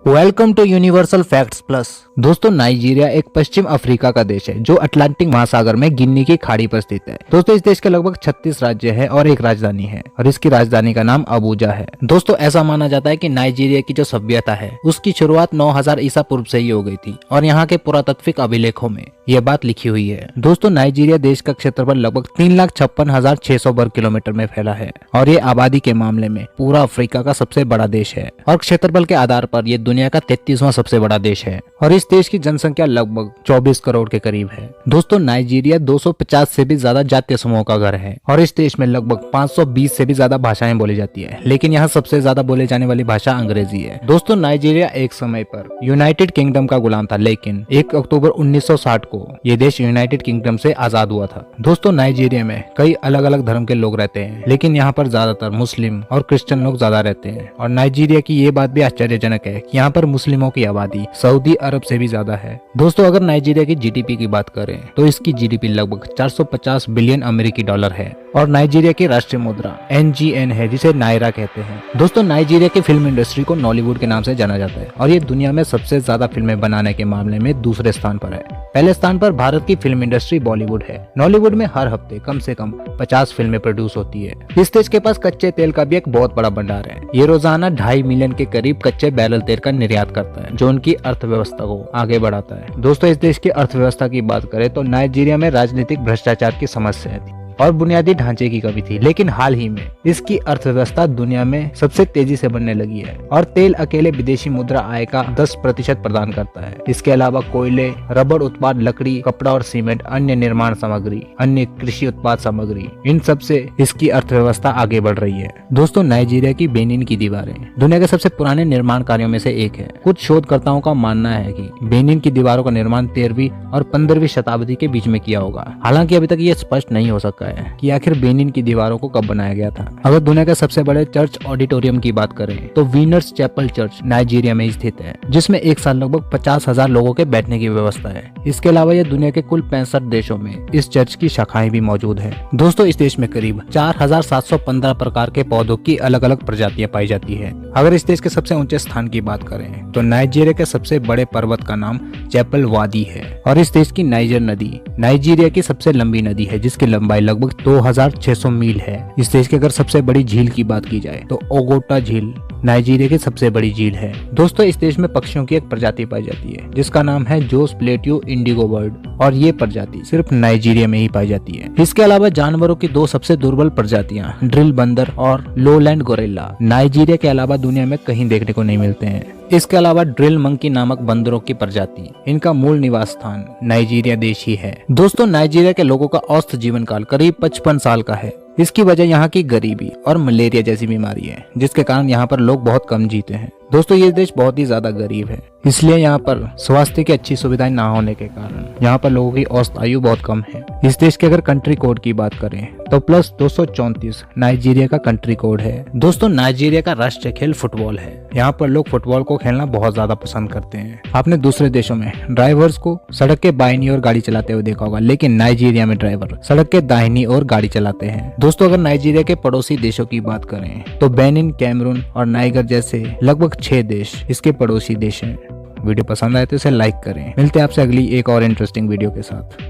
Welcome to universal facts plus. दोस्तों, Nigeria एक पश्चिम अफ्रीका का देश है जो अटलांटिक महासागर में गिनी की खाड़ी पर स्थित है। दोस्तों, इस देश के लगभग 36 राज्य है और एक राजधानी है और इसकी राजधानी का नाम अबूजा है। दोस्तों, ऐसा माना जाता है कि नाइजीरिया की जो सभ्यता है उसकी शुरुआत 9000 ईसा पूर्व से ही हो गई थी और यहाँ के पुरातात्विक अभिलेखों में यह बात लिखी हुई है। दोस्तों, नाइजीरिया देश का क्षेत्रफल लगभग 3,56,600 वर्ग किलोमीटर में फैला है और ये आबादी के मामले में पूरा अफ्रीका का सबसे बड़ा देश है और क्षेत्रफल के आधार पर ये दुनिया का 33वां सबसे बड़ा देश है और इस देश की जनसंख्या लगभग 24 करोड़ के करीब है। दोस्तों, नाइजीरिया 250 से भी ज्यादा जातीय समूहों का घर है और इस देश में लगभग 520 से भी ज्यादा भाषाएं बोली जाती है, लेकिन यहाँ सबसे ज्यादा बोले जाने वाली भाषा अंग्रेजी है। दोस्तों, नाइजीरिया एक समय पर यूनाइटेड किंगडम का गुलाम था, लेकिन 1 अक्टूबर 1960 को ये देश यूनाइटेड किंगडम से आजाद हुआ था। दोस्तों, नाइजीरिया में कई अलग अलग धर्म के लोग रहते हैं, लेकिन यहाँ पर ज्यादातर मुस्लिम और क्रिश्चियन लोग ज्यादा रहते हैं और नाइजीरिया की ये बात भी आश्चर्यजनक है कि यहाँ पर मुस्लिमों की आबादी सऊदी अरब से भी ज्यादा है। दोस्तों, अगर नाइजीरिया की जीडीपी की बात करें तो इसकी जीडीपी लगभग 450 बिलियन अमेरिकी डॉलर है और नाइजीरिया की राष्ट्रीय मुद्रा NGN है, जिसे नायरा कहते हैं। दोस्तों, नाइजीरिया की फिल्म इंडस्ट्री को नॉलीवुड के नाम से जाना जाता है और ये दुनिया में सबसे ज्यादा फिल्में बनाने के मामले में दूसरे स्थान पर है। पहले स्थान पर भारत की फिल्म इंडस्ट्री बॉलीवुड है। नॉलीवुड में हर हफ्ते कम से कम 50 फिल्में प्रोड्यूस होती है। इस देश के पास कच्चे तेल का भी एक बहुत बड़ा भंडार है। ये रोजाना 2.5 मिलियन के करीब कच्चे बैरल तेल का निर्यात करता है, जो उनकी अर्थव्यवस्था को आगे बढ़ाता है। दोस्तों, इस देश की अर्थव्यवस्था की बात करें तो नाइजीरिया में राजनीतिक भ्रष्टाचार की समस्या थी और बुनियादी ढांचे की कमी थी, लेकिन हाल ही में इसकी अर्थव्यवस्था दुनिया में सबसे तेजी से बढ़ने लगी है और तेल अकेले विदेशी मुद्रा आय का 10% प्रदान करता है। इसके अलावा कोयले, रबड़ उत्पाद, लकड़ी, कपड़ा और सीमेंट, अन्य निर्माण सामग्री, अन्य कृषि उत्पाद सामग्री, इन सब से इसकी अर्थव्यवस्था आगे बढ़ रही है। दोस्तों, नाइजीरिया की बेनिन की दीवारें दुनिया के सबसे पुराने निर्माण कार्यों में से एक है। कुछ शोधकर्ताओं का मानना है कि बेनिन की दीवारों का निर्माण 13वीं और 15वीं शताब्दी के बीच में किया होगा। हालांकि अभी तक ये स्पष्ट नहीं हो सका है कि आखिर बेनिन की दीवारों को कब बनाया गया था। अगर दुनिया के सबसे बड़े चर्च ऑडिटोरियम की बात करें तो वीनर्स चैपल चर्च नाइजीरिया में स्थित है, जिसमें एक साल लगभग 50,000 लोगों के बैठने की व्यवस्था है। इसके अलावा यह दुनिया के कुल 65 देशों में इस चर्च की शाखाएं भी मौजूद है। दोस्तों, इस देश में करीब 4,715 प्रकार के पौधों की अलग अलग प्रजातियां पाई जाती है। अगर इस देश के सबसे ऊंचे स्थान की बात करें तो नाइजीरिया के सबसे बड़े पर्वत का नाम चैपल वादी है और इस देश की नाइजर नदी नाइजीरिया की सबसे लंबी नदी है, जिसकी लंबाई लगभग 2600 मील है। इस देश की अगर सबसे बड़ी झील की बात की जाए तो ओगोटा झील नाइजीरिया की सबसे बड़ी झील है। दोस्तों, इस देश में पक्षियों की एक प्रजाति पाई जाती है जिसका नाम है जोस प्लेटियो इंडिगो बर्ड और ये प्रजाति सिर्फ नाइजीरिया में ही पाई जाती है। इसके अलावा जानवरों की 2 सबसे दुर्बल प्रजातियां ड्रिल बंदर और लोलैंड गोरिल्ला नाइजीरिया के अलावा दुनिया में कहीं देखने को नहीं मिलते हैं। इसके अलावा ड्रिल मंकी नामक बंदरों की प्रजाति, इनका मूल निवास स्थान नाइजीरिया देश ही है। दोस्तों, नाइजीरिया के लोगों का औसत जीवन काल करीब 55 साल का है। इसकी वजह यहाँ की गरीबी और मलेरिया जैसी बीमारी है, जिसके कारण यहाँ पर लोग बहुत कम जीते हैं। दोस्तों, ये देश बहुत ही ज्यादा गरीब है, इसलिए यहाँ पर स्वास्थ्य की अच्छी सुविधाएं ना होने के कारण यहाँ पर लोगों की औसत आयु बहुत कम है। इस देश के अगर कंट्री कोड की बात करें तो +234 नाइजीरिया का कंट्री कोड है। दोस्तों, नाइजीरिया का राष्ट्रीय खेल फुटबॉल है। यहाँ पर लोग फुटबॉल को खेलना बहुत ज्यादा पसंद करते हैं। आपने दूसरे देशों में ड्राइवर्स को सड़क के बाईं ओर गाड़ी चलाते हुए देखा होगा, लेकिन नाइजीरिया में ड्राइवर सड़क के दाहिनी ओर गाड़ी चलाते हैं। दोस्तों, अगर नाइजीरिया के पड़ोसी देशों की बात करें तो बेनिन, कैमरून और नाइगर जैसे लगभग 6 देश इसके पड़ोसी देश हैं। वीडियो पसंद आए तो इसे लाइक करें। मिलते हैं आपसे अगली एक और इंटरेस्टिंग वीडियो के साथ।